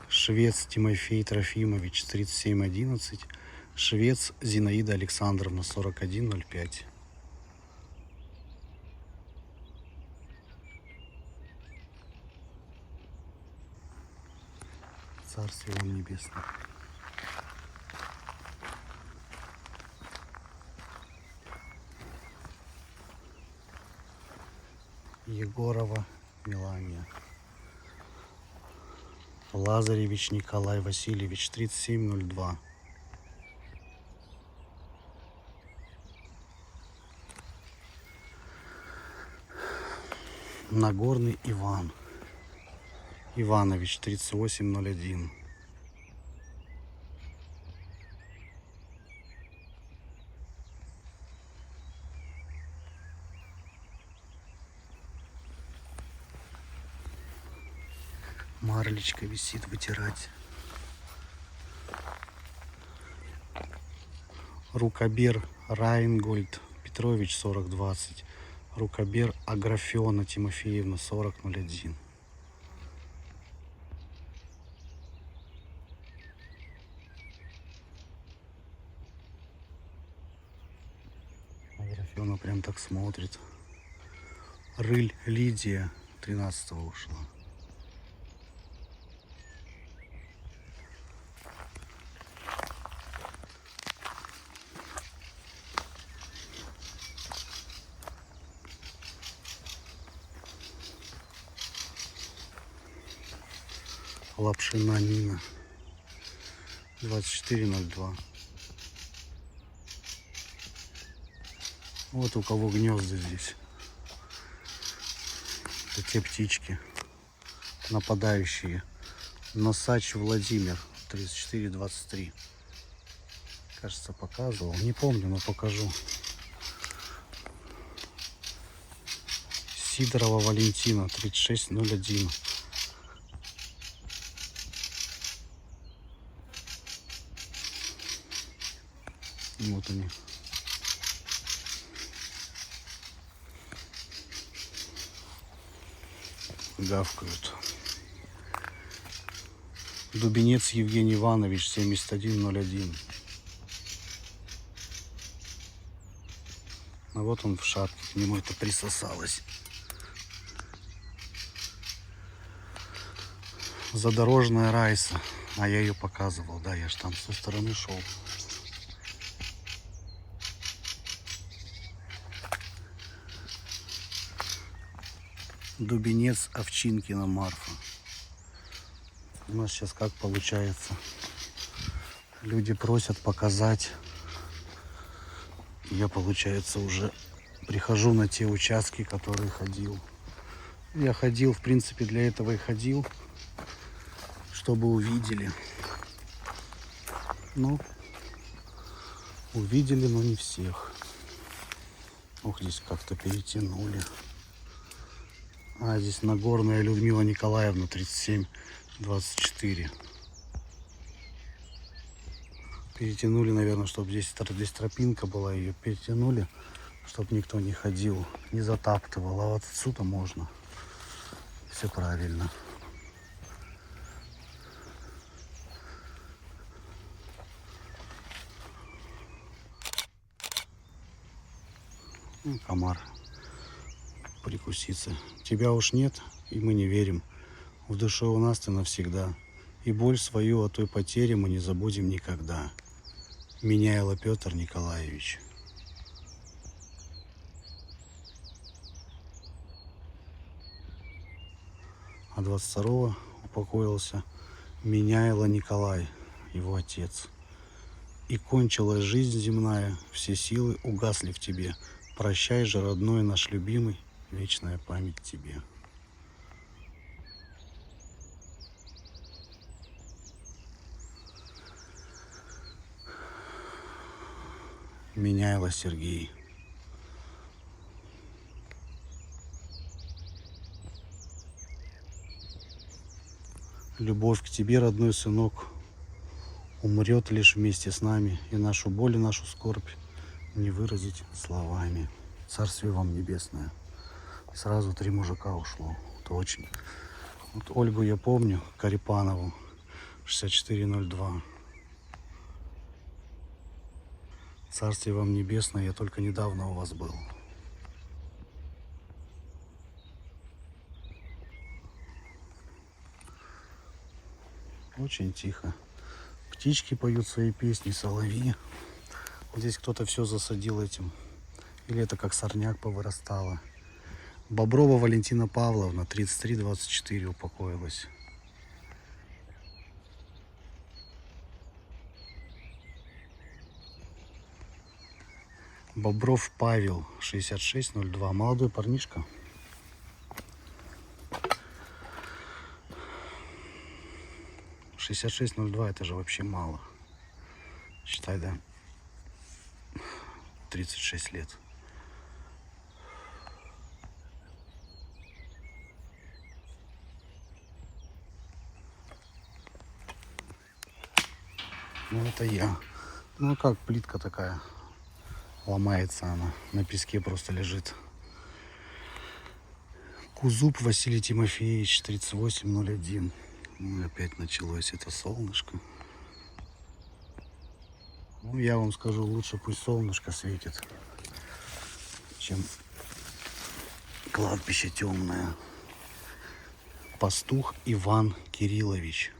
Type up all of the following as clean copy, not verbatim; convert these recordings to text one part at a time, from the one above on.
Швец Тимофей Трофимович, 3711. Швец Зинаида Александровна, 4105. Царствие вам небесное. Егорова Мелания. Лазаревич Николай Васильевич, 3702. Нагорный Иван Иванович, 3801. Марлечка висит, вытирать. Рукобер Райнгольд Петрович, 4020. Рукобер Аграфена Тимофеевна, 4001. Аграфена прям так смотрит. Рыль Лидия, 13-го ушла. Лапшина Нина, 2402. Вот у кого гнезда здесь. Это те птички нападающие. Носач Владимир, 3423. Кажется, показывал. Не помню, но покажу. Сидорова Валентина, 3601. Вот они. Гавкают. Дубинец Евгений Иванович, 7101. А вот он в шапке, к нему это присосалось. Задорожная Райса. А я ее показывал, да, я ж там с той стороны шел. Дубинец Овчинкина Марфа. У нас сейчас как получается. Люди просят показать. Я, получается, уже прихожу на те участки, которые ходил. Я ходил, в принципе, для этого и ходил, чтобы увидели. Ну, увидели, но не всех. Ох, здесь как-то перетянули. А, здесь Нагорная Людмила Николаевна, 3724. Перетянули, наверное, чтобы здесь тропинка была, ее перетянули, чтобы никто не ходил, не затаптывал. А вот отсюда можно. Все правильно. Ну, комар прикуситься. Тебя уж нет, и мы не верим. В душе у нас ты навсегда. И боль свою о той потере мы не забудем никогда. Меняйло Петр Николаевич. А 22-го упокоился Меняйло Николай, его отец. И кончилась жизнь земная, все силы угасли в тебе. Прощай же, родной наш любимый, вечная память тебе. Меняйло Сергей. Любовь к тебе, родной сынок, умрет лишь вместе с нами, и нашу боль и нашу скорбь не выразить словами. Царствие вам небесное. И сразу 3 мужика ушло. Это очень. Вот Ольгу я помню, Карипанову, 6402. Царствие вам небесное, я только недавно у вас был. Очень тихо. Птички поют свои песни, соловьи. Вот здесь кто-то все засадил этим. Или это как сорняк повырастало. Боброва Валентина Павловна, 3324 упокоилась. Бобров Павел, 6602. Молодой парнишка. — 6602 это же вообще мало. Считай, да? 36 лет. Ну это я. Ну как плитка такая. Ломается она. На песке просто лежит. Кузуб Василий Тимофеевич, 3801. Ну, опять началось это солнышко. Ну, я вам скажу, лучше пусть солнышко светит, чем кладбище темное. Пастух Иван Кириллович,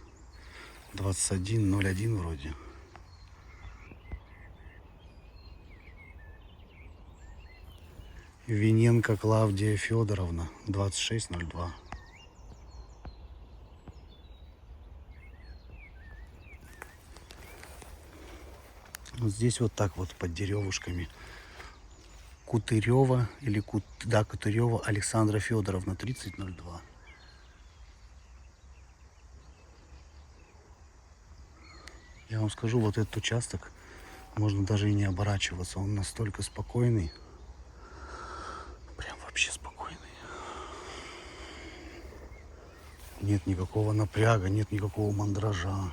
2101 вроде. Виненко Клавдия Федоровна, 2602. Вот здесь вот так вот под деревушками. Кутырева или Кутырева Александра Федоровна, 3002. Я вам скажу, вот этот участок можно даже и не оборачиваться. Он настолько спокойный. Прям вообще спокойный. Нет никакого напряга, нет никакого мандража.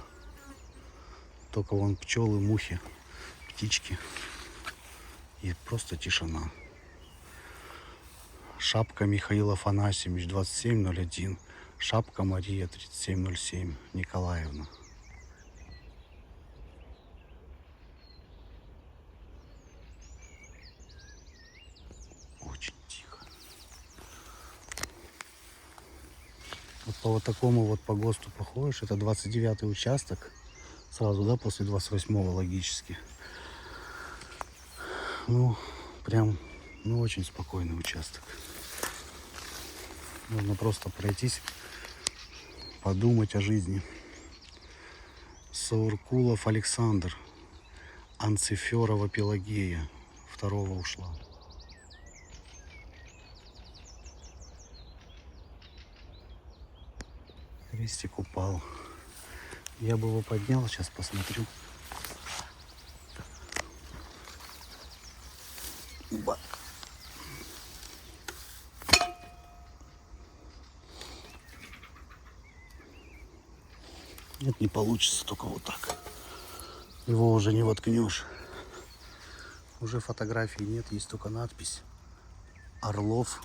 Только вон пчелы, мухи, птички. И просто тишина. Шапка Михаил Афанасьевич, 2701. Шапка Мария, 3707. Николаевна. Очень тихо. Вот по вот такому вот по ГОСТу проходишь. Это 29-й участок. Сразу, да, после 28-го логически. Ну, прям, ну, очень спокойный участок. Можно просто пройтись, подумать о жизни. Сауркулов Александр, Анциферова Пелагея, 2-го ушла. Крестик упал. Я бы его поднял, сейчас посмотрю. Ба. Нет, не получится, только вот так. Его уже не воткнешь. Уже фотографий нет, есть только надпись. Орлов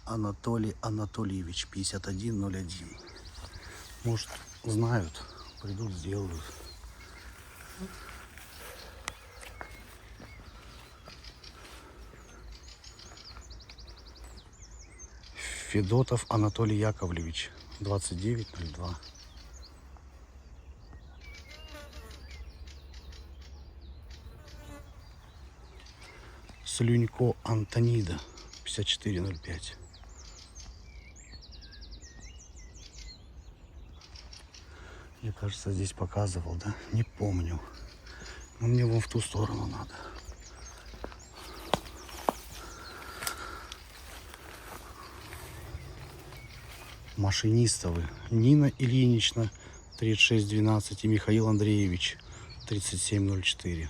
Анатолий Анатольевич, 5101. Может, знают, придут, сделают. Федотов Анатолий Яковлевич, 2902. Слюнько Антонида, 5405. Мне кажется, здесь показывал, да? Не помню. Но мне вон в ту сторону надо. Машинистовы. Нина Ильинична, 3612, и Михаил Андреевич, 3704.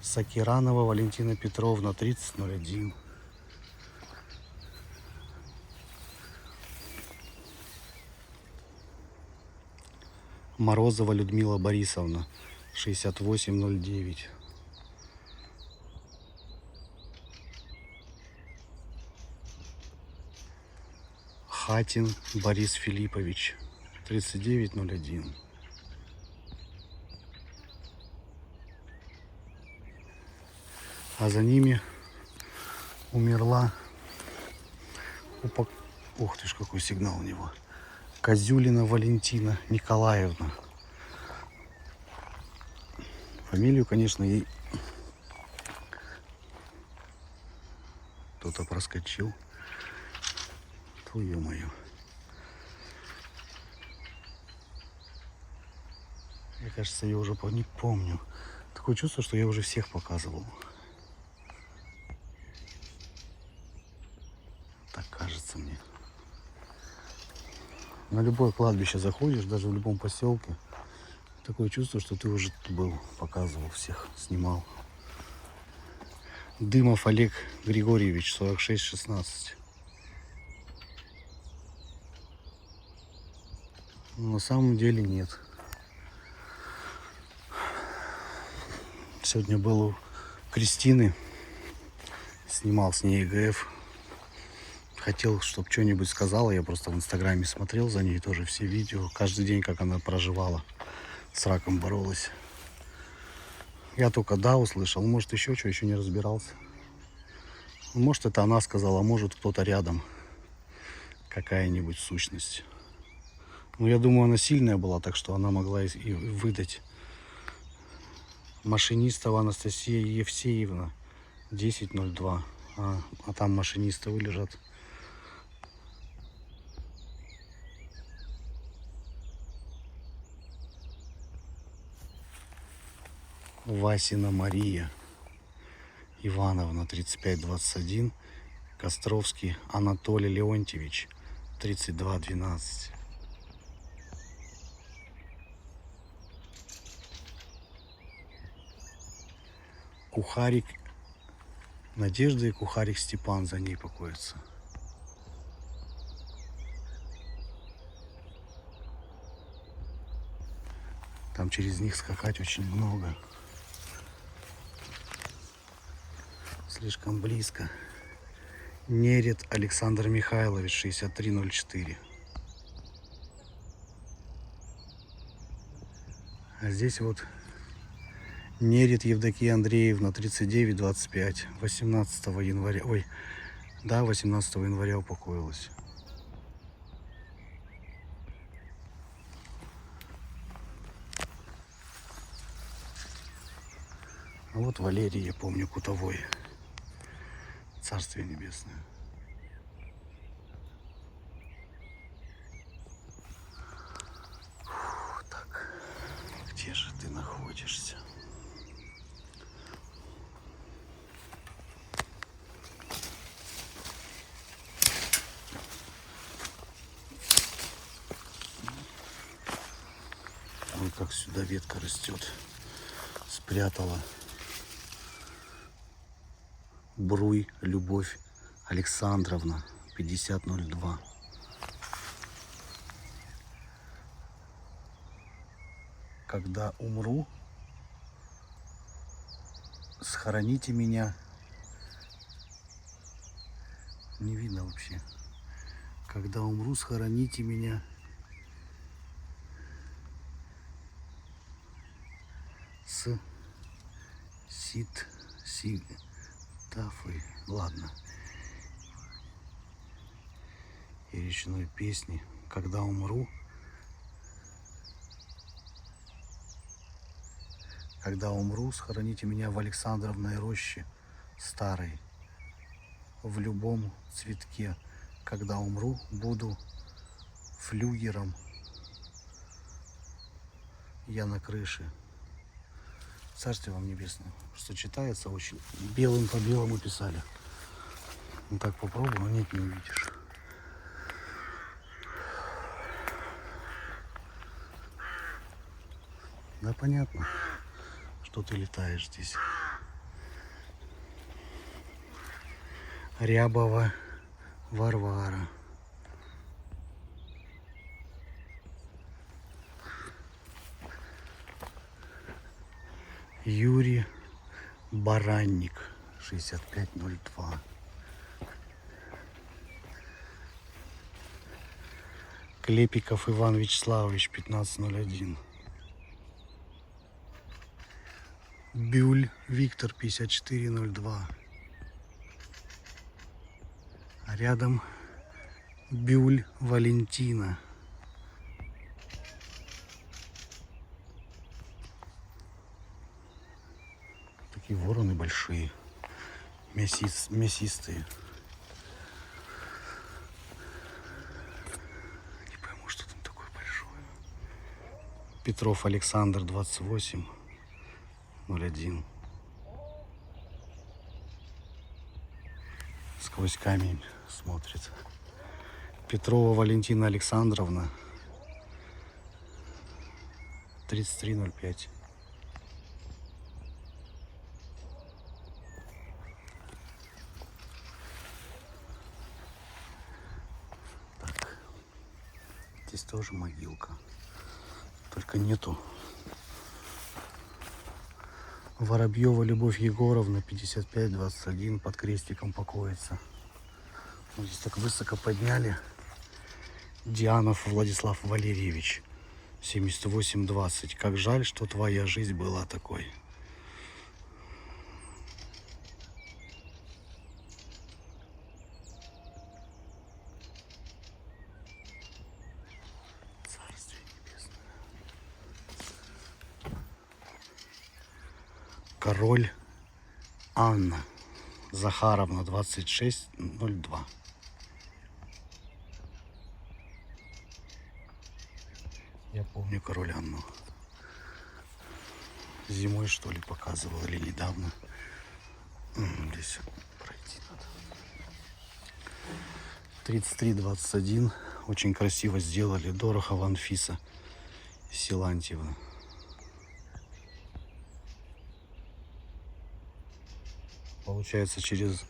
Сакиранова Валентина Петровна, 3001. Морозова Людмила Борисовна, 6809. Хатин Борис Филиппович, 3901. А за ними умерла, ух ты ж, какой сигнал у него, Козюлина Валентина Николаевна. Фамилию, конечно, ей кто-то проскочил. Твою мою. Я, кажется, я уже не помню. Такое чувство, что я уже всех показывал. Так кажется мне. На любое кладбище заходишь, даже в любом поселке, такое чувство, что ты уже тут был, показывал всех, снимал. Дымов Олег Григорьевич, 4616. Но на самом деле нет. Сегодня был у Кристины, снимал с ней ЕГФ. Хотел, чтобы что-нибудь сказала. Я просто в Инстаграме смотрел за ней тоже все видео. Каждый день, как она проживала, с раком боролась. Я только да услышал. Может, еще что, еще не разбирался. Может, это она сказала, а может, кто-то рядом. Какая-нибудь сущность. Ну, я думаю, она сильная была, так что она могла и выдать. Машинистова Анастасия Евсеевна, 1002. А там машинистовы лежат. Васина Мария Ивановна, 3521. Костровский Анатолий Леонтьевич, 3212. Кухарик Надежда и Кухарик Степан за ней покоятся. Там через них скакать очень много. Слишком близко. Нерет Александр Михайлович, 6304. А здесь вот Нерет Евдокия Андреевна, 3925. 18 января. Ой, да, 18 января упокоилась. А вот Валерий, я помню, Кутовой. Царствие небесное. Фу, так, где же ты находишься? Ой, как сюда ветка растет. Спрятала. Бруй Любовь Александровна, 5002. Когда умру, схороните меня. Не видно вообще. Когда умру, схороните меня. С Тафой. Ладно. И речной песни. Когда умру. Когда умру, схороните меня в Александровной роще старой. В любом цветке. Когда умру, буду флюгером. Я на крыше. Царствие вам небесное. Что читается очень. Белым по белому писали. Ну так попробую, но нет, не увидишь. Да понятно, что ты летаешь здесь. Рябова Варвара. Юрий Баранник, 6502. Клепиков Иван Вячеславович, 1501. Бюль Виктор, 5402. А рядом Бюль Валентина. Такие вороны большие, мясистые. Не пойму, что там такое большое. Петров Александр, 2801. Сквозь камень смотрит. Петрова Валентина Александровна, 3305. Так, здесь тоже могилка, только нету. Воробьева Любовь Егоровна, 5521, под крестиком покоится. Вот здесь так высоко подняли. Дианов Владислав Валерьевич, 7820. Как жаль, что твоя жизнь была такой. Царствие небесное. Король Анна Захаровна, 2602. Я помню король Анну. Зимой, что ли, показывал, или недавно. Здесь пройти надо. 3321. Очень красиво сделали. Дорохова Анфиса Силантьевна. Получается, через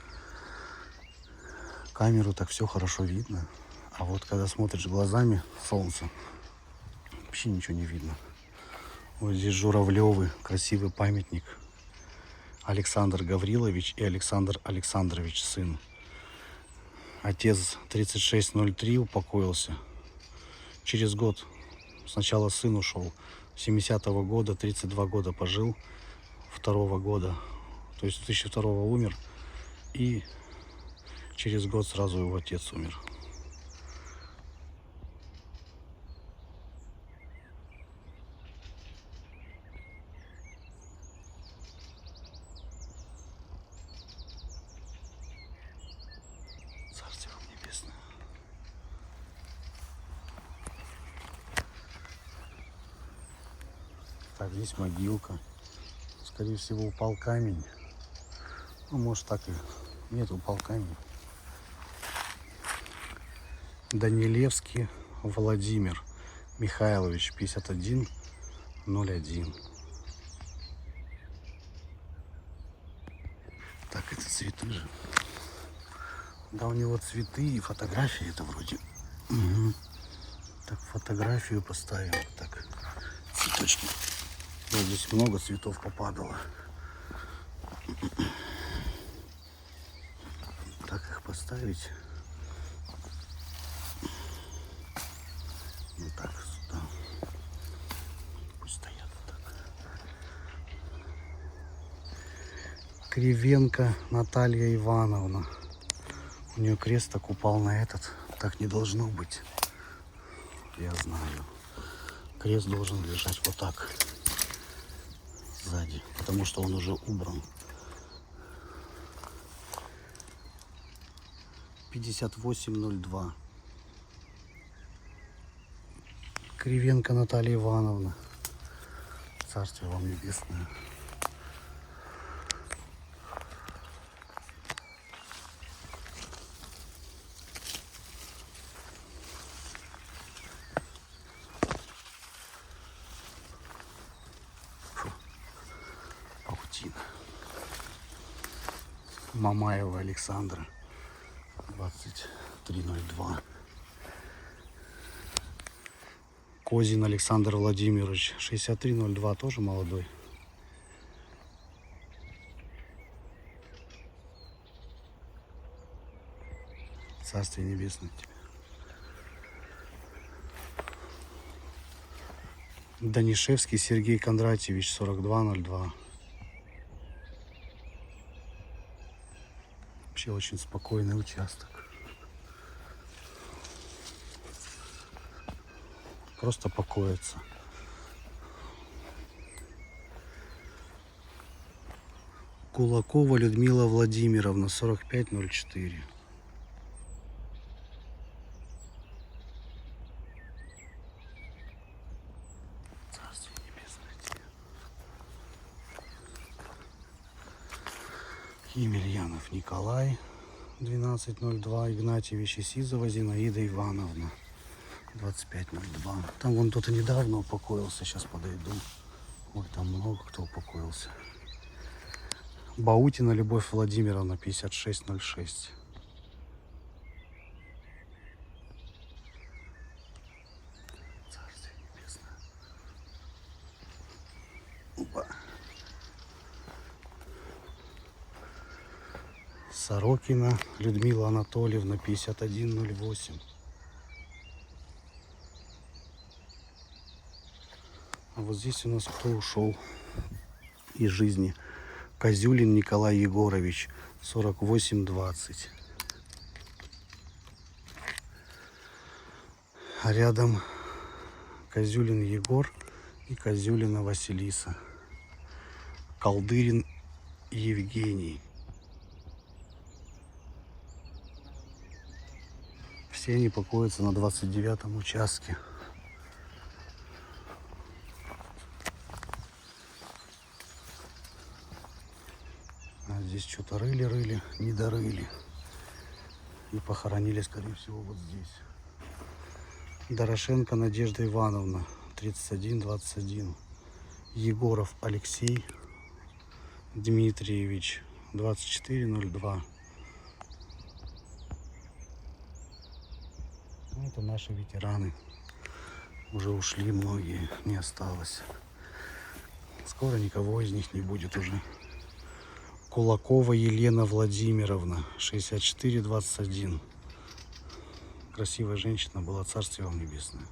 камеру так все хорошо видно. А вот когда смотришь глазами, солнце, вообще ничего не видно. Вот здесь Журавлевы, красивый памятник. Александр Гаврилович и Александр Александрович, сын. Отец 3603 упокоился. Через год сначала сын ушел. 70-го года, 32 года пожил. 2-го года, то есть 2002-го умер. И через год сразу его отец умер. Царствие вам небесное. Так, здесь могилка. Скорее всего, упал камень. Ну, может, так и нет, упал камень. Данилевский Владимир Михайлович, 5101. Так, это цветы же. Да, у него цветы и фотографии это вроде. Угу. Так, фотографию поставим. Так, цветочки. Вот здесь много цветов попадало. Так их поставить. Вот так сюда. Пусть стоят вот так. Кривенко Наталья Ивановна. У нее крест так упал на этот. Так не должно быть. Я знаю. Крест должен лежать вот так. Сзади. Потому что он уже убран. 5802. Кривенко Наталья Ивановна. Царствие вам небесное. Фу. Паутина. Мамаева Александра, 2302. Козин Александр Владимирович, 6302, тоже молодой. Царствие небесное тебе. Данишевский Сергей Кондратьевич, 4202. Вообще очень спокойный участок. Просто покоится. Кулакова Людмила Владимировна, 4504. Царствие небесное тебе. Емельянов Николай, 1202. Игнатьевич и Сизова Зинаида Ивановна, 2502. Там вон кто-то недавно упокоился, сейчас подойду. Ой, там много кто упокоился. Баутина Любовь Владимировна, 5606. Царствие небесное. Опа. Сорокина Людмила Анатольевна, 5108. А вот здесь у нас кто ушел из жизни? Козюлин Николай Егорович, 4820. А рядом Козюлин Егор и Козюлина Василиса. Колдырин Евгений. Все они покоятся на 29-м участке. А здесь что-то рыли, не дорыли. И похоронили, скорее всего, вот здесь. Дорошенко Надежда Ивановна, 3121. Егоров Алексей Дмитриевич, 2402. Это наши ветераны. Уже ушли многие, не осталось. Скоро никого из них не будет уже. Кулакова Елена Владимировна, 6421. Красивая женщина была, царствие вам небесное.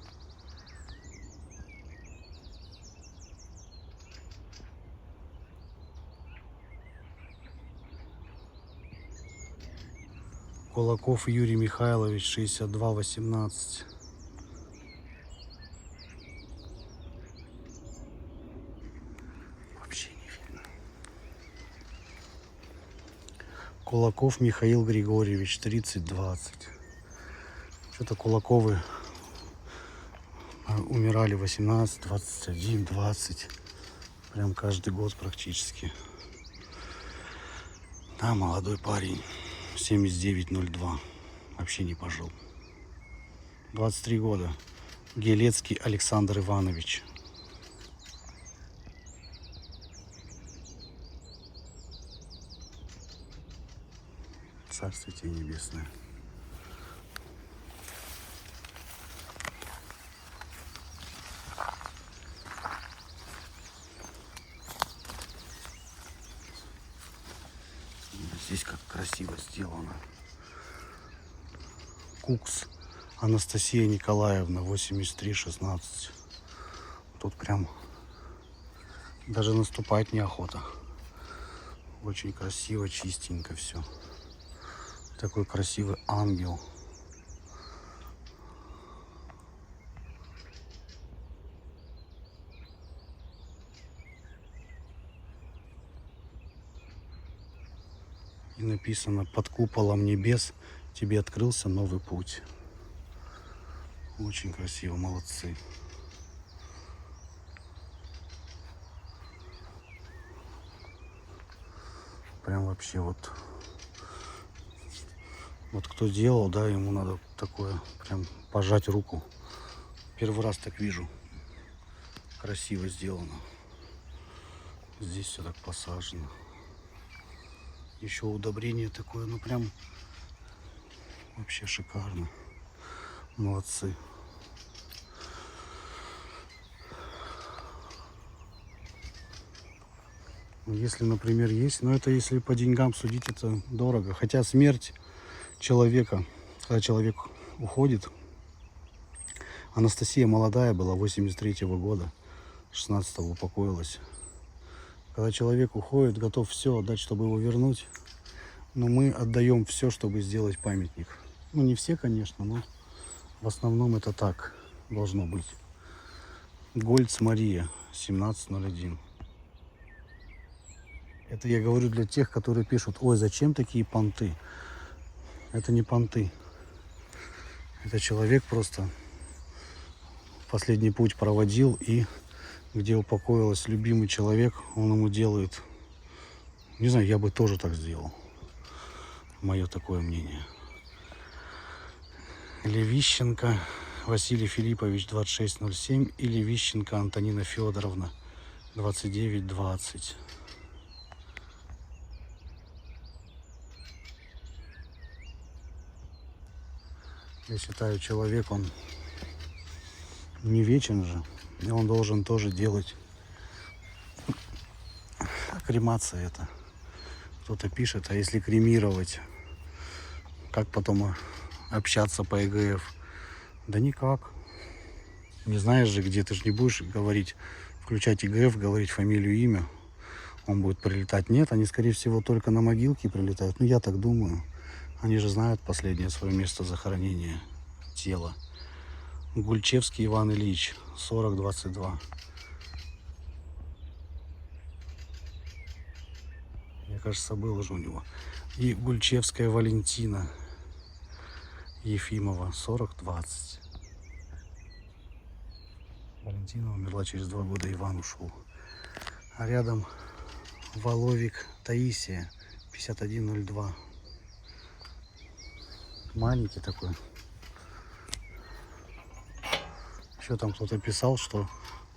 Кулаков Юрий Михайлович, 6218. Вообще не видно. Кулаков Михаил Григорьевич, 3020. Что-то Кулаковы умирали 18, 21, 20. Прям каждый год практически. Да, молодой парень. 7902. Вообще не пожил. 23 года. Гелецкий Александр Иванович. Царствие тебе небесное. Здесь как красиво сделано. Кукс Анастасия Николаевна, 8316. Тут прям даже наступать неохота. Очень красиво, чистенько все. Такой красивый ангел. И написано: под куполом небес тебе открылся новый путь. Очень красиво, молодцы. Прям вообще вот кто делал, да, ему надо такое прям пожать руку. Первый раз так вижу. Красиво сделано. Здесь все так посажено. Еще удобрение такое, ну прям вообще шикарно. Молодцы. Если, например, есть, но это если по деньгам судить, это дорого. Хотя смерть человека, когда человек уходит, Анастасия молодая была, 83-го года, 16-го упокоилась. Когда человек уходит, готов все отдать, чтобы его вернуть, но мы отдаем все, чтобы сделать памятник. Ну, не все, конечно, но в основном это так должно быть. Гольц Мария, 1701. Это я говорю для тех, которые пишут: ой, зачем такие понты? Это не понты. Это человек просто последний путь проводил, и где упокоился любимый человек, он ему делает. Не знаю, я бы тоже так сделал. Мое такое мнение. Левищенко Василий Филиппович, 2607, и Левищенко Антонина Федоровна, 2920. Я считаю, человек, он не вечен же, и он должен тоже делать. А кремация это. Кто-то пишет, а если кремировать, как потом общаться по ЭГФ? Да никак. Не знаешь же, где, ты же не будешь говорить, включать ИГФ, говорить фамилию, имя. Он будет прилетать. Нет, они, скорее всего, только на могилки прилетают. Ну, я так думаю. Они же знают последнее свое место захоронения тела. Гульчевский Иван Ильич, 4022. Мне кажется, было же у него. И Гульчевская Валентина Ефимова, 4020. Валентина умерла через 2 года, Иван ушел. А рядом Воловик Таисия, 5102. Маленький такой. Еще там кто-то писал, что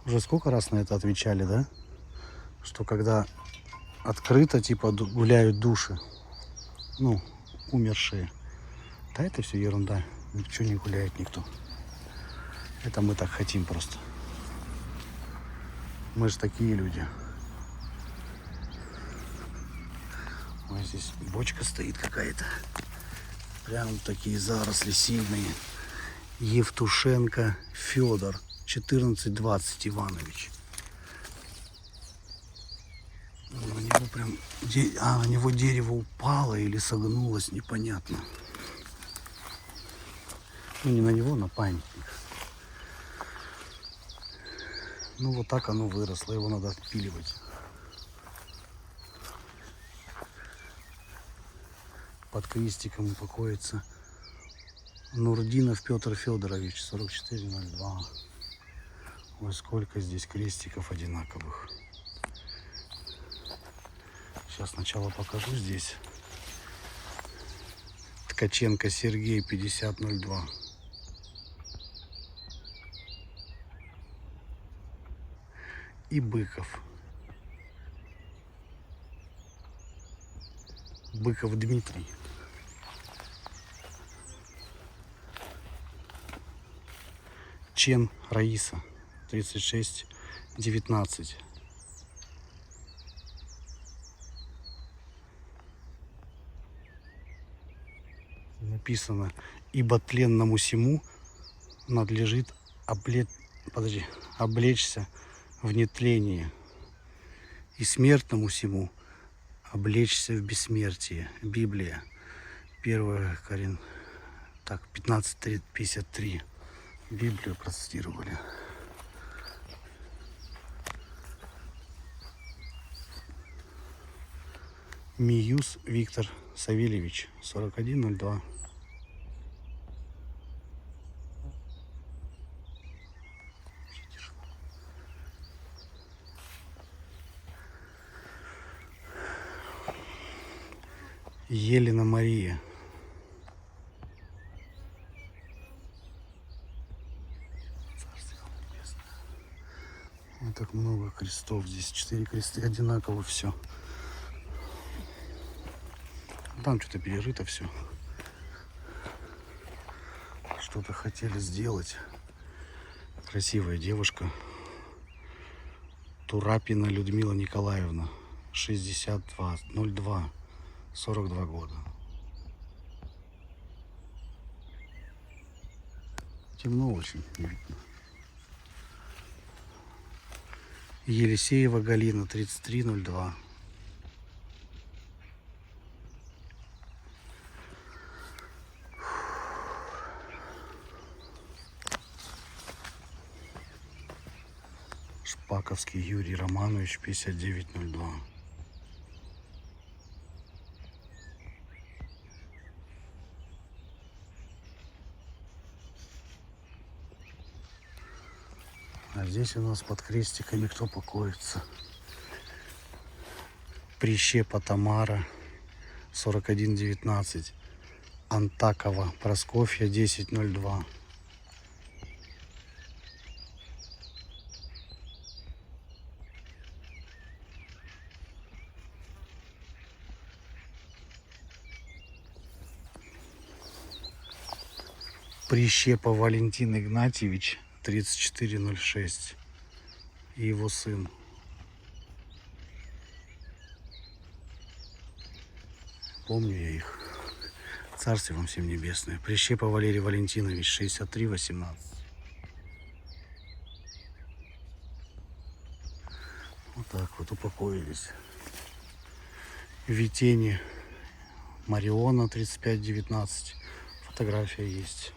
уже сколько раз на это отвечали, да? Что когда открыто, типа, гуляют души, ну, умершие. Да это все ерунда. Ничего не гуляет никто. Это мы так хотим просто. Мы же такие люди. Ой, здесь бочка стоит какая-то. Прям такие заросли сильные. Евтушенко Федор, 1420 Иванович. На него прям... на него дерево упало или согнулось, непонятно. Ну, не на него, на памятник. Ну, вот так оно выросло, его надо отпиливать. Под крестиком упокоится Нурдинов Петр Федорович, 4402. Ой, сколько здесь крестиков одинаковых. Сейчас сначала покажу здесь. Ткаченко Сергей, 5002. И Быков. Быков Дмитрий. Чен Раиса, 3619. Написано: ибо тленному сему надлежит облечься в нетление, и смертному сему облечься в бессмертие. Библия, 1 Коринфянам, 15:53. Библию процитировали. Миюс Виктор Савельевич, 4102. Елена Мария. Вот так много крестов. Здесь 4 креста, одинаково все. Там что-то перерыто все. Что-то хотели сделать. Красивая девушка. Турапина Людмила Николаевна, 6202, 42 года. Темно очень, не видно. Елисеева Галина, 3302. Шпаковский Юрий Романович, 5902. А здесь у нас под крестиками кто покоится? Прищепа Тамара, 4119. Антакова Проскофья, 1002. Прищепа Валентин Игнатьевич, 3406. И его сын. Помню я их. Царствие вам всем небесное. Прищепа Валерий Валентинович, 6318. Вот так вот упокоились. Витени Мариона, 3519. Фотография есть.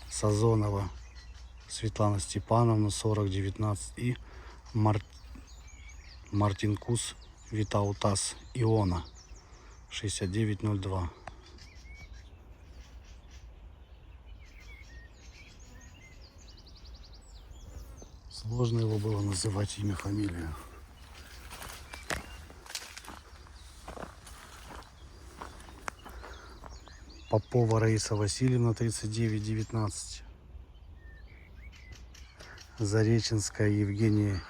Сазонова Светлана Степановна, 4019. И Мартинкус Витаутас Иона, 6902. Сложно его было называть имя, фамилию. Попова Раиса Васильевна, 3919. Зареченская Евгения.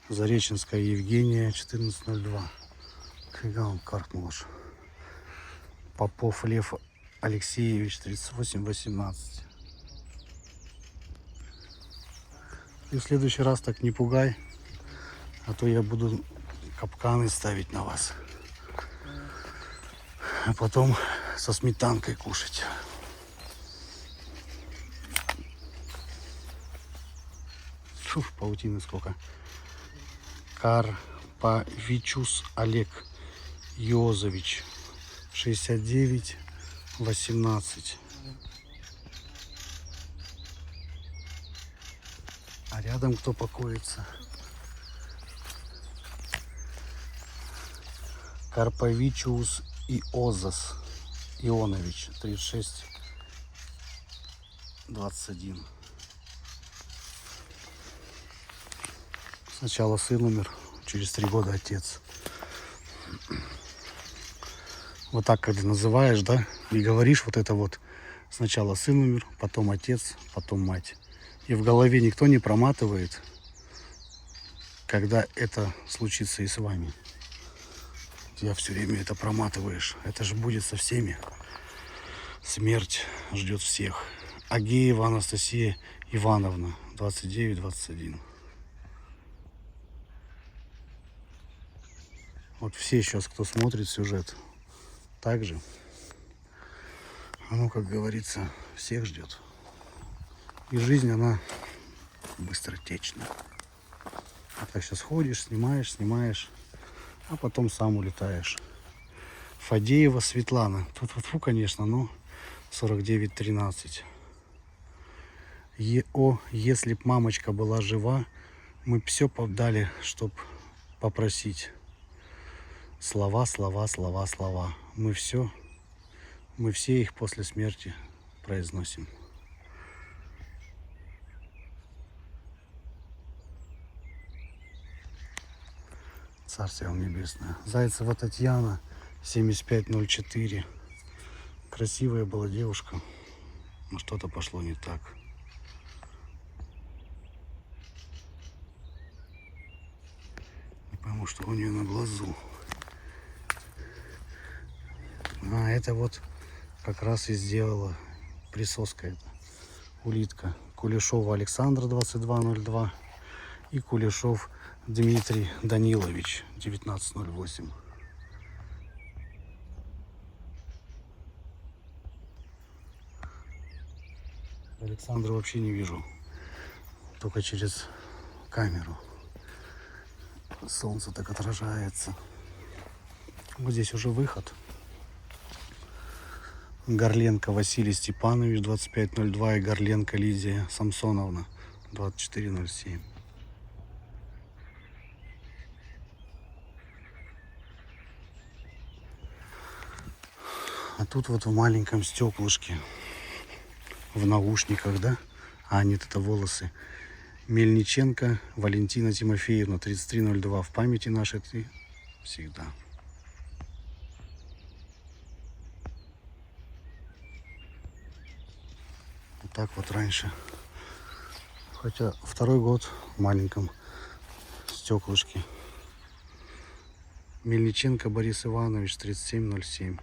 Зареченская Евгения, 1402. Фига он каркнул аж. Попов Лев Алексеевич, 3818. И в следующий раз так не пугай, а то я буду капканы ставить на вас. А потом со сметанкой кушать. Фу, паутины сколько. Карпавичус Олег Йозович, 6918. А рядом кто покоится? Карпавичус Иозас Ионович, 3621. Сначала сын умер, через 3 года отец. Вот так, когда называешь, да, и говоришь вот это вот. Сначала сын умер, потом отец, потом мать. И в голове никто не проматывает, когда это случится и с вами. Я все время это проматываешь. Это же будет со всеми. Смерть ждет всех. Агеева Анастасия Ивановна, 2921. Вот все сейчас, кто смотрит сюжет, также, оно, как говорится, всех ждет. И жизнь, она быстротечна. А так сейчас ходишь, снимаешь, а потом сам улетаешь. Фадеева Светлана. Тут фу, конечно, но 4913. Если б мамочка была жива, мы б все подали, чтоб попросить. Слова. Мы все их после смерти произносим. Царствие вам небесное. Зайцева Татьяна, 7504. Красивая была девушка, но что-то пошло не так. Не пойму, что у нее на глазу. А это вот как раз и сделала присоска эта улитка. Кулешова Александра, 2202. И Кулешов Дмитрий Данилович, 1908. Александра вообще не вижу, только через камеру. Солнце так отражается. Вот здесь уже выход. Горленко Василий Степанович, 2502, и Горленко Лидия Самсоновна, 2407. А тут вот в маленьком стеклышке, в наушниках, да? А нет, это волосы. Мельниченко Валентина Тимофеевна, 3302. В памяти нашей ты всегда. Вот так вот раньше. Хотя второй год в маленьком стеклышке. Мельниченко Борис Иванович, 3707.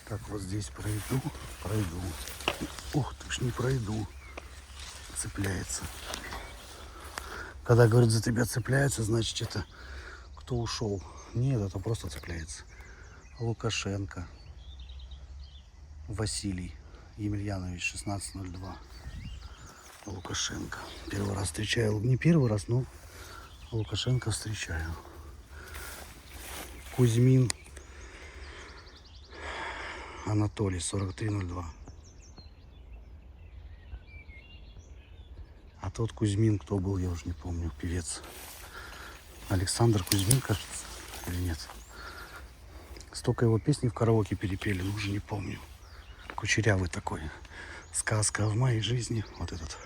Так, вот здесь пройду. Ух ты ж, не пройду. Цепляется. Когда говорят, за тебя цепляется, значит это кто ушел. Нет, это просто цепляется. Лукашенко Василий Емельянович, 1602. Лукашенко. Первый раз встречаю. Не первый раз, но Лукашенко встречаю. Кузьмин Анатолий, 4302. А тот Кузьмин, кто был, я уже не помню, певец. Александр Кузьмин, кажется, или нет? Столько его песни в караоке перепели, но уже не помню. Кучерявый такой. Сказка в моей жизни. Вот этот.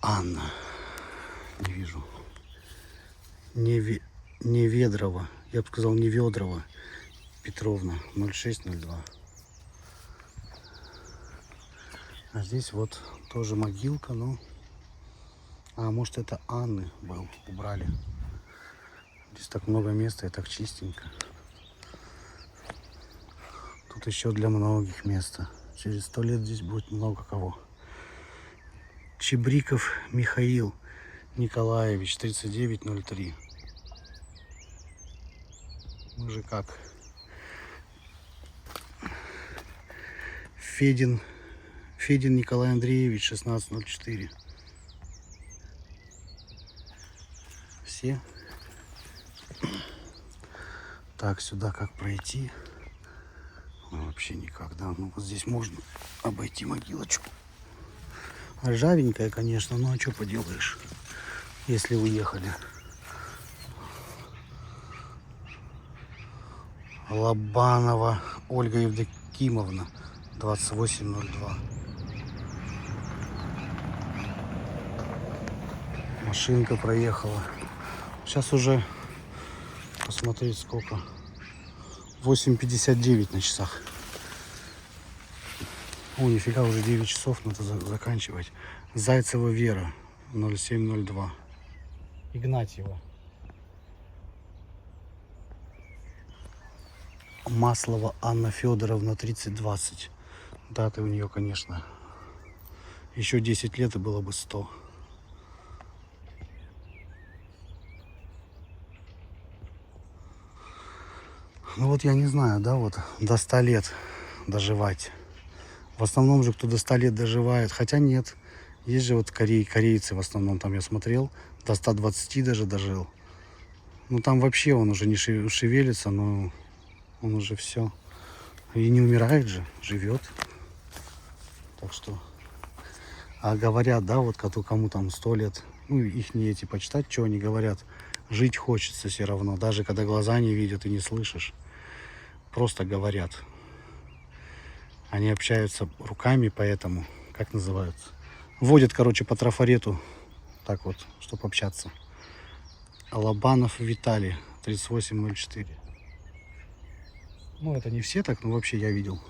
Анна. Не вижу. Неведрова. Я бы сказал Неведрова Петровна, 0602. А здесь вот тоже могилка, но... А может это Анны был, убрали. Здесь так много места и так чистенько. Тут еще для многих места. Через 100 лет здесь будет много кого. Чебриков Михаил Николаевич, 3903. Мы же как? Федин Николай Андреевич, 1604. Все. Так, сюда как пройти? Ну, вообще никак, да. Ну, вот здесь можно обойти могилочку. Ржавенькая, конечно, но а что поделаешь, если уехали. Лобанова Ольга Евдокимовна, 2802. Машинка проехала. Сейчас уже посмотреть сколько. 8:59 на часах. О, нифига, уже 9 часов, надо заканчивать. Зайцева Вера, 0702. Игнатьева. Маслова Анна Федоровна, 3020. Даты у нее, конечно, еще 10 лет и было бы 100. Ну вот я не знаю, да, вот до 100 лет доживать. В основном же, кто до 100 лет доживает, хотя нет. Есть же вот корейцы в основном, там я смотрел, до 120 даже дожил. Ну там вообще он уже не шевелится, но он уже все. И не умирает же, живет. Так что... А говорят, да, вот кому там 100 лет, ну их не эти почитать, что они говорят. Жить хочется все равно, даже когда глаза не видят и не слышишь. Просто говорят. Они общаются руками, поэтому, как называются? Водят, короче, по трафарету, так вот, чтобы общаться. Алабанов Виталий, 3804. Ну, это не все так, но вообще я видел,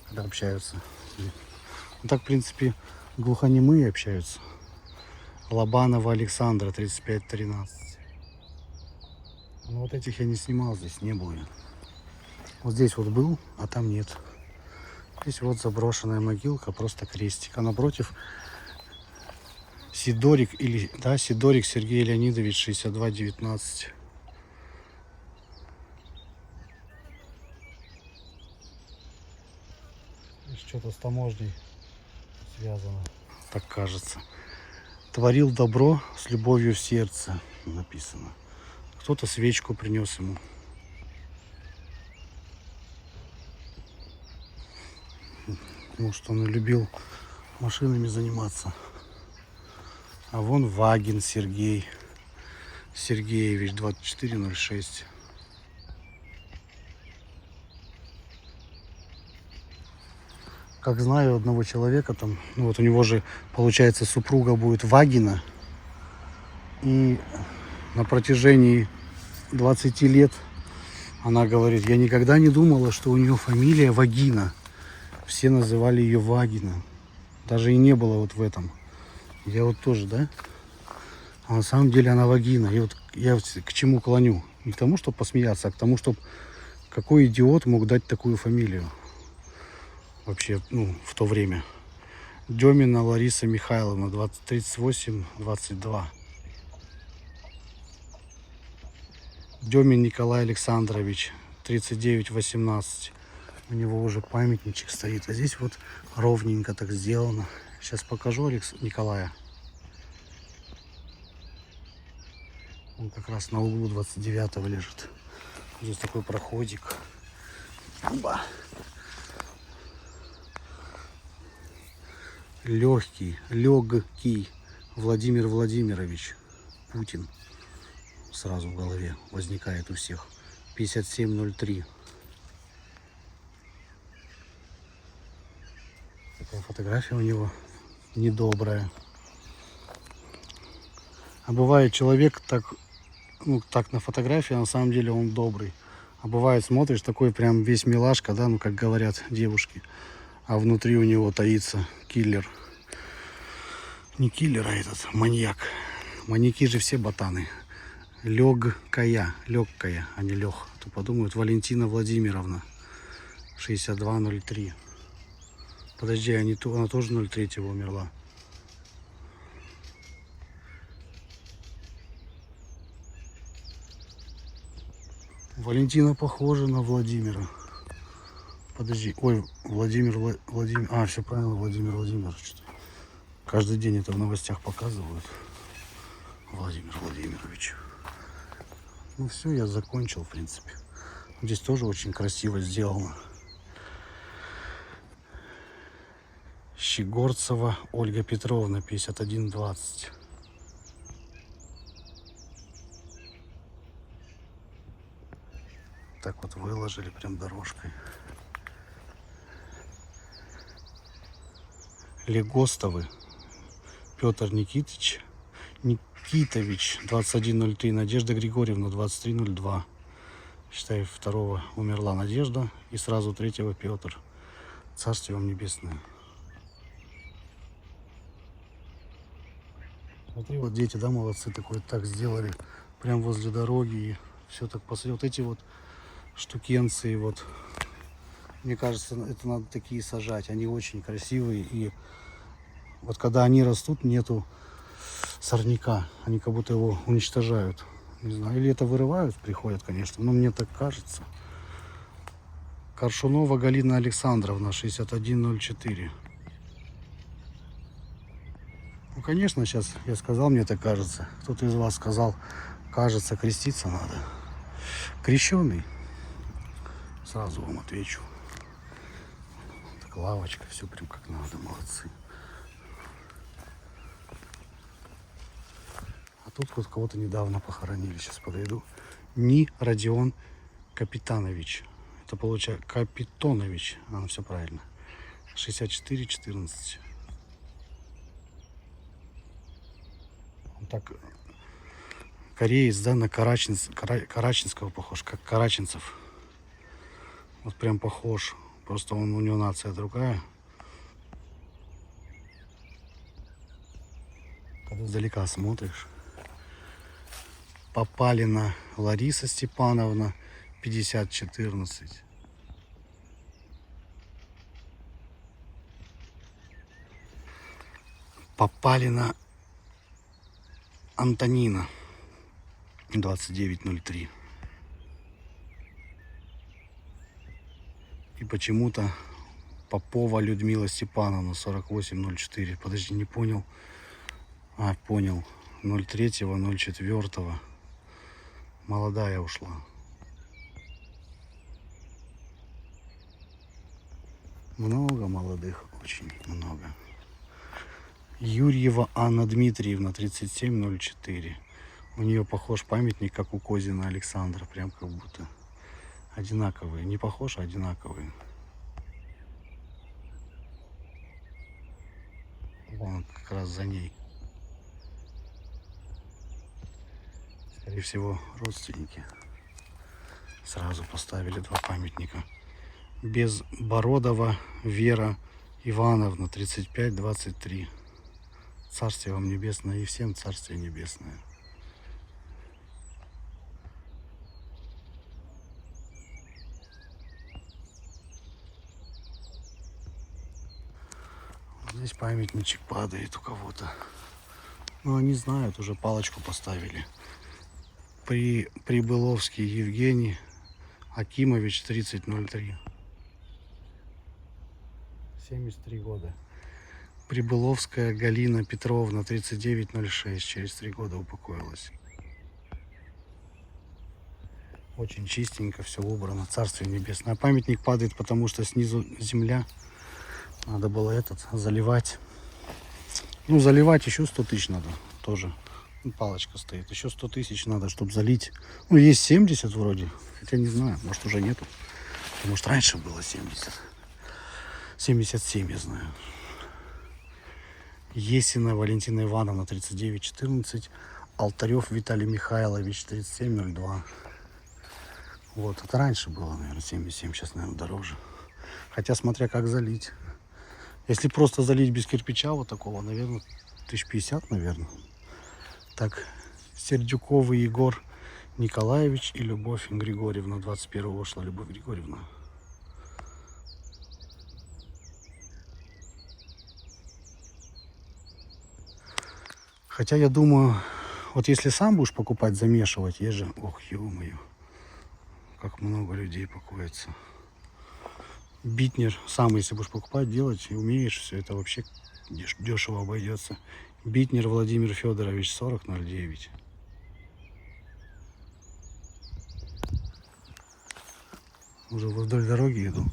когда общаются. Ну, так, в принципе, глухонемые общаются. Лобанова Александра, 3513. Ну, вот этих я не снимал, здесь не было. Вот здесь вот был, а там нет. Здесь вот заброшенная могилка, просто крестик. А напротив Сидорик, или, да, Сидорик Сергей Леонидович, 6219. Что-то с таможней связано, так кажется. Творил добро с любовью в сердце, написано. Кто-то свечку принес ему. Может, он и любил машинами заниматься. А вон Вагин Сергей Сергеевич, 2406. Как знаю одного человека, там, ну вот у него же, получается, супруга будет Вагина. И на протяжении 20 лет она говорит, я никогда не думала, что у нее фамилия Вагина. Все называли ее Вагина. Даже и не было вот в этом. Я вот тоже, да? А на самом деле она Вагина. И вот я к чему клоню? Не к тому, чтобы посмеяться, а к тому, чтобы какой идиот мог дать такую фамилию. Вообще, ну, в то время. Демина Лариса Михайловна, 38-22. Демин Николай Александрович, 39-18. У него уже памятничек стоит. А здесь вот ровненько так сделано. Сейчас покажу Николая. Он как раз на углу 29-го лежит. Здесь такой проходик. Оба. Легкий Владимир Владимирович Путин. Сразу в голове возникает у всех. 5703. Такая фотография у него недобрая. А бывает человек так, ну так на фотографии, а на самом деле он добрый. А бывает смотришь, такой прям весь милашка, да, ну как говорят девушки. А внутри у него таится киллер. Не киллер, а этот маньяк. Маньяки же все ботаны. Легкая, а не лег. То подумают, Валентина Владимировна, 6203. Подожди, она тоже 03-го умерла. Валентина похожа на Владимира. Подожди, ой, Владимир. А, все правильно, Владимир Владимирович. Каждый день это в новостях показывают. Владимир Владимирович. Ну все, я закончил, в принципе. Здесь тоже очень красиво сделано. Щегорцева Ольга Петровна, 5120. Так вот выложили прям дорожкой. Легостовы Петр Никитович, 2103, Надежда Григорьевна, 2302. Считай, второго умерла Надежда и сразу третьего Петр. Царствие вам небесное. Смотри, вот дети, да, молодцы, такой так сделали, прям возле дороги, и все так посмотри. Вот эти вот штукенции, вот, мне кажется, это надо такие сажать, они очень красивые, и вот когда они растут, нету сорняка, они как будто его уничтожают, не знаю, или это вырывают, приходят, конечно, но мне так кажется. Коршунова Галина Александровна, 6104. Ну, конечно, сейчас я сказал, мне так кажется. Кто-то из вас сказал, кажется, креститься надо. Крещеный. Сразу вам отвечу. Так, лавочка, все прям как надо, молодцы. А тут вот кого-то недавно похоронили, сейчас подойду. Ни Родион Капитанович. Это получается Капитонович, все правильно. 64-14. Так, кореец, да, на Караченского похож, как Караченцев. Вот прям похож. Просто у него нация другая. Когда издалека смотришь. Попалина Лариса Степановна, 50-14. Попали на Антонина 2903. И почему-то Попова Людмила Степановна 4804. Подожди, не понял. А, понял. 03-04. Молодая ушла. Много молодых, очень много. Юрьева Анна Дмитриевна 3704. У нее похож памятник, как у Козина Александра. Прям как будто одинаковые. Не похож, а одинаковые. Вон как раз за ней. Скорее всего, родственники. Сразу поставили два памятника. Безбородова Вера Ивановна 3523. Царствие вам небесное, и всем царствие небесное. Здесь памятничек падает у кого-то. Ну, они знают, уже палочку поставили. Прибыловский Евгений Акимович 3003. 73 года. Прибыловская Галина Петровна 3906. Через 3 года упокоилась. Очень чистенько все убрано. Царствие небесное. А памятник падает, потому что снизу земля. Надо было этот заливать. Ну, заливать еще 100 тысяч надо тоже. Ну, палочка стоит. Еще 100 тысяч надо, чтобы залить. Ну, есть 70 вроде. Хотя не знаю, может уже нету. Потому что раньше было 70. 77, я знаю. Есина Валентина Ивановна 3914. Алтарев Виталий Михайлович 3702. Вот, это раньше было, наверное, 77. Сейчас, наверное, дороже. Хотя, смотря как залить. Если просто залить без кирпича вот такого, наверное, 1050, наверное. Так, Сердюковый Егор Николаевич и Любовь Григорьевна. 21-го ушла Любовь Григорьевна. Хотя я думаю, вот если сам будешь покупать, замешивать, есть же, ох, ё-моё, как много людей покоится. Битнер сам, если будешь покупать, делать и умеешь, все это вообще дешево обойдется. Битнер Владимир Федорович 4009. Уже вдоль дороги иду.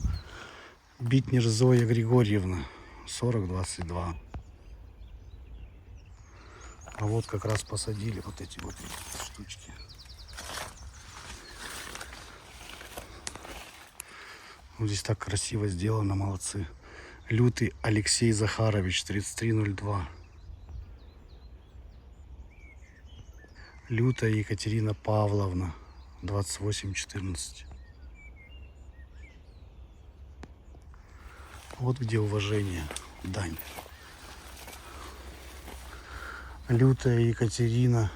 Битнер Зоя Григорьевна 4022. А вот как раз посадили вот эти вот штучки. Вот здесь так красиво сделано, молодцы. Лютый Алексей Захарович 3302. Лютая Екатерина Павловна 2814. Вот где уважение, дань. Лютая Екатерина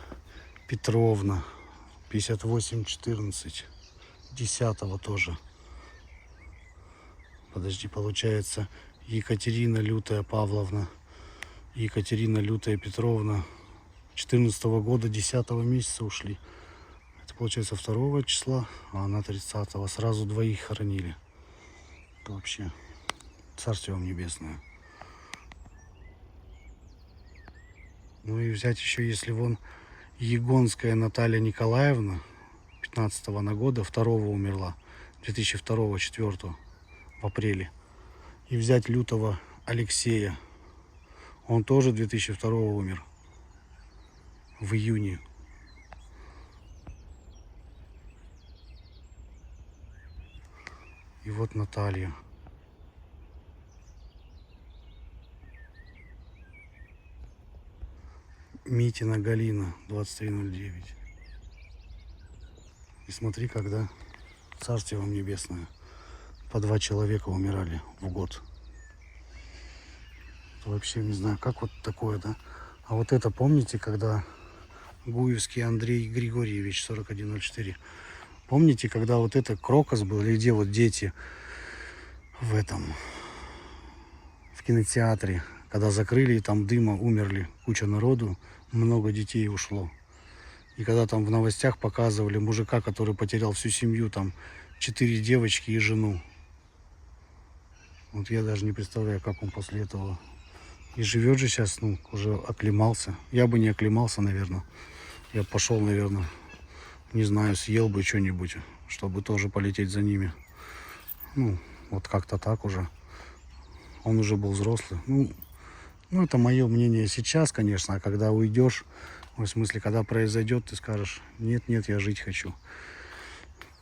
Петровна 5814. 10-го тоже. Подожди, получается Екатерина Лютая Павловна, Екатерина Лютая Петровна 14-го года 10-го месяца ушли. Это получается 2 числа, а она 30-го. Сразу двоих хоронили. Это вообще царствие вам небесное. Ну и взять еще, если вон Егонская Наталья Николаевна 15-го на года, 2-го умерла, 2002-го, 4-го. В апреле. И взять Лютого Алексея. Он тоже 2002 умер. В июне. И вот Наталья. Митина Галина 2309. И смотри, когда царствие вам небесное. По 2 человека умирали в год. Вообще не знаю, как вот такое, да? А вот это помните, когда Гуевский Андрей Григорьевич 4104. Помните, когда вот это Крокос был, или где вот дети в этом, в кинотеатре, Когда закрыли, и там дыма, умерли куча народу, много детей ушло. И когда там в новостях показывали мужика, который потерял всю семью, там 4 девочки и жену. Вот я даже не представляю, как он после этого. И живет же сейчас, ну, уже оклемался. Я бы не оклемался, наверное. Я пошел, наверное, не знаю, съел бы что-нибудь, чтобы тоже полететь за ними. Ну, вот как-то так уже. Он уже был взрослый. Ну, это мое мнение сейчас, конечно. А когда уйдешь, в смысле, когда произойдет, ты скажешь, нет, я жить хочу.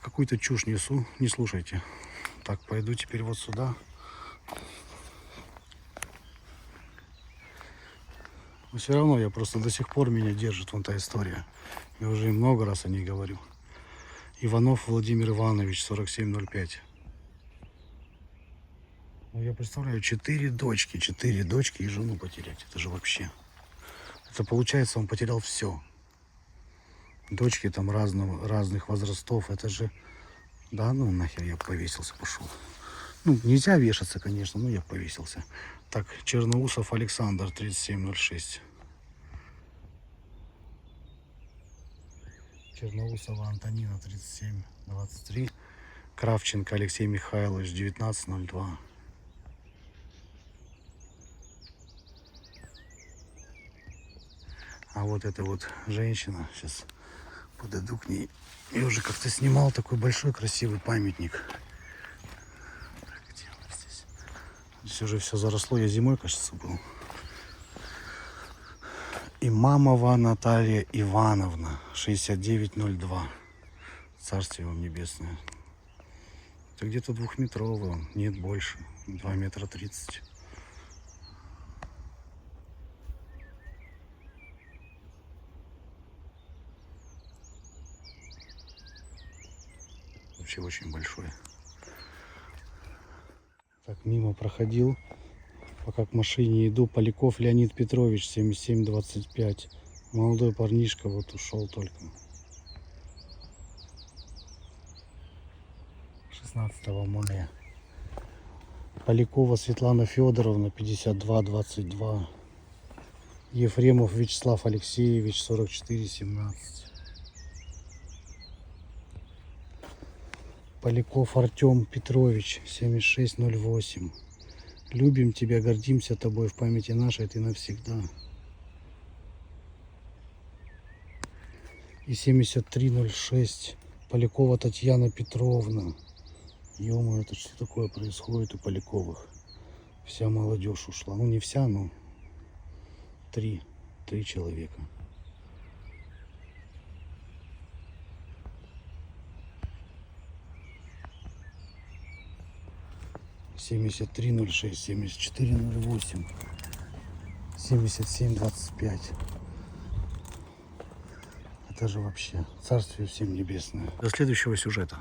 Какую-то чушь несу, не слушайте. Так, пойду теперь вот сюда. Но все равно я просто до сих пор меня держит вон та история. Я уже много раз о ней говорю. Иванов Владимир Иванович, 4705. Ну, я представляю, 4 дочки и жену потерять. Это же вообще. Это получается, он потерял все. Дочки там разных возрастов. Это же... Да, ну нахер я повесился, пошел. Ну, нельзя вешаться, конечно, но я повесился. Так, Черноусов Александр, 3706. Черноусова Антонина, 3723. Кравченко Алексей Михайлович, 1902. А вот эта вот женщина, сейчас подойду к ней. Я уже как-то снимал такой большой красивый памятник. Где он здесь? Здесь уже все заросло, я зимой, кажется, был. Имамова Наталья Ивановна, 6902. Царствие вам небесное. Это где-то 2-метровый он, нет больше, 2 метра 30. Вообще очень большой. Так, мимо проходил, пока к машине иду. Поляков Леонид Петрович, 7725. Молодой парнишка, вот ушел только. 16 мая. Полякова Светлана Федоровна, 5222. Ефремов Вячеслав Алексеевич, 4417. Поляков Артем Петрович, 7608. Любим тебя, гордимся тобой, в памяти нашей ты навсегда. И 7306. Полякова Татьяна Петровна. Ё-моё, это что такое происходит у Поляковых? Вся молодежь ушла. Ну не вся, но 3 человека. Семьдесят 7306, 7408, 7725. Это же вообще царствие всем небесное. До следующего сюжета.